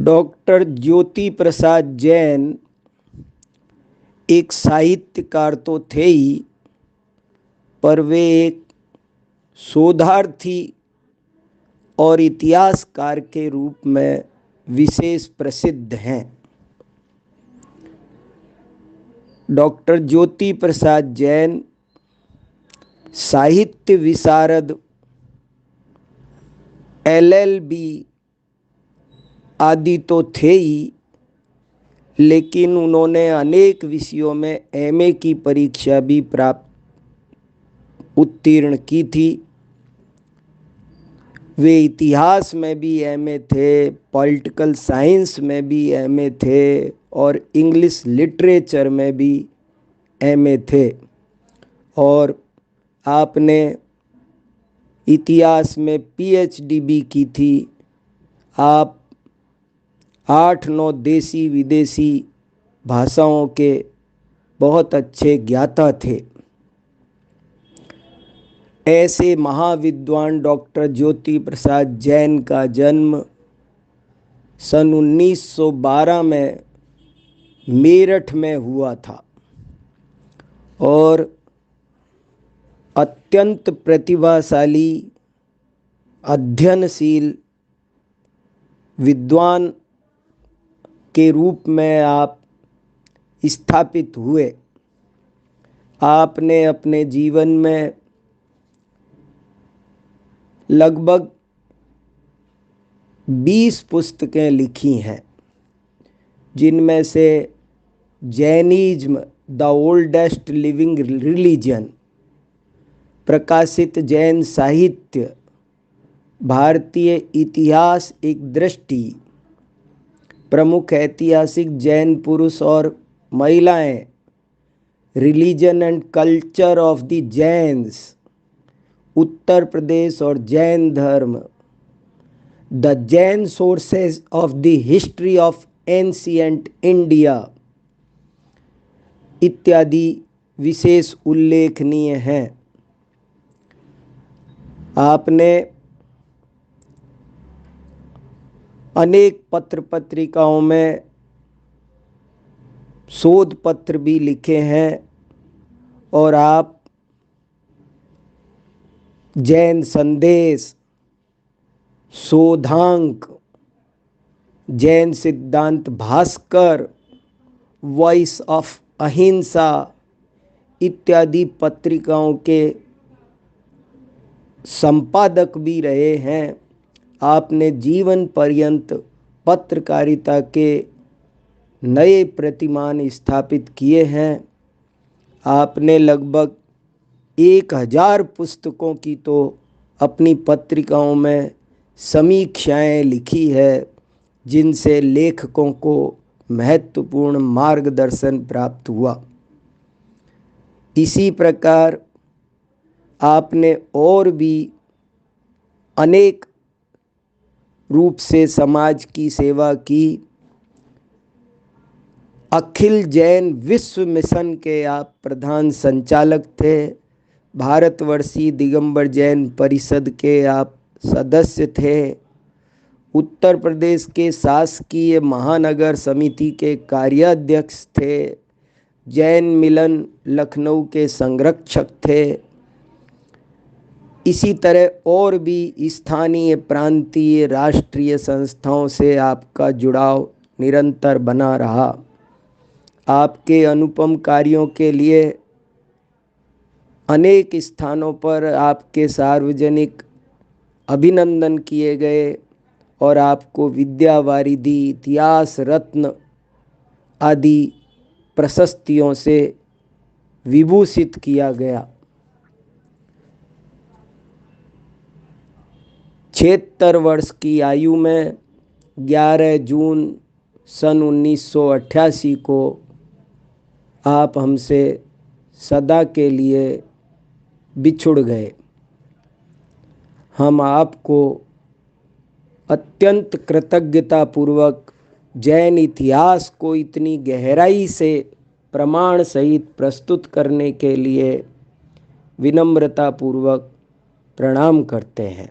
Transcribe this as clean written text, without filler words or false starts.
Doctor Jyoti Prasad Jain एक साहित्यकार तो थे ही, पर वे एक शोधार्थी और इतिहासकार के रूप में विशेष प्रसिद्ध हैं। डॉक्टर ज्योति प्रसाद जैन साहित्य विशारद, LLB आदि तो थे ही, लेकिन उन्होंने अनेक विषयों में MA की परीक्षा भी उत्तीर्ण की थी। वे इतिहास में भी MA थे, पॉलिटिकल साइंस में भी MA थे और इंग्लिश लिटरेचर में भी MA थे। और आपने इतिहास में PhD भी की थी। आप 8-9 देसी विदेशी भाषाओं के बहुत अच्छे ज्ञाता थे। ऐसे महाविद्वान डॉक्टर ज्योति प्रसाद जैन का जन्म सन 1912 में मेरठ में हुआ था और अत्यंत प्रतिभाशाली, अध्ययनशील विद्वान के रूप में आप स्थापित हुए। आपने अपने जीवन में लगभग 20 पुस्तकें लिखी हैं, जिनमें से Jainism the oldest living religion, प्रकाशित जैन साहित्य, भारतीय इतिहास एक दृष्टि, प्रमुख ऐतिहासिक जैन पुरुष और महिलाएं, religion and culture of the Jains, Uttar Pradesh और जैन धर्म, the Jain sources of the history of ancient India इत्यादि विशेष उल्लेखनीय हैं। आपने अनेक पत्र पत्रिकाओं में शोध पत्र भी लिखे हैं और आप जैन संदेश, शोधांक, जैन सिद्धांत भास्कर, वॉइस ऑफ अहिंसा इत्यादि पत्रिकाओं के संपादक भी रहे हैं। आपने जीवन पर्यंत पत्रकारिता के नए प्रतिमान स्थापित किए हैं। आपने लगभग 1000 पुस्तकों की तो अपनी पत्रिकाओं में समीक्षाएं लिखी है, जिनसे लेखकों को महत्वपूर्ण मार्गदर्शन प्राप्त हुआ। इसी प्रकार आपने और भी अनेक रूप से समाज की सेवा की। अखिल जैन विश्व मिशन के आप प्रधान संचालक थे। भारतवर्षीय दिगंबर जैन परिषद के आप सदस्य थे। उत्तर प्रदेश के शासकीय महानगर समिति के कार्याध्यक्ष थे। जैन मिलन लखनऊ के संरक्षक थे। इसी तरह और भी स्थानीय, प्रांतीय, राष्ट्रीय संस्थाओं से आपका जुड़ाव निरंतर बना रहा। आपके अनुपम कार्यों के लिए अनेक स्थानों पर आपके सार्वजनिक अभिनंदन किए गए और आपको विद्यावारिधि, इतिहास रत्न आदि प्रशस्तियों से विभूषित किया गया। 76 वर्ष की आयु में 11 जून सन 1988 को आप हमसे सदा के लिए बिछुड़ गए। हम आपको अत्यंत कृतज्ञतापूर्वक जैन इतिहास को इतनी गहराई से प्रमाण सहित प्रस्तुत करने के लिए विनम्रतापूर्वक प्रणाम करते हैं।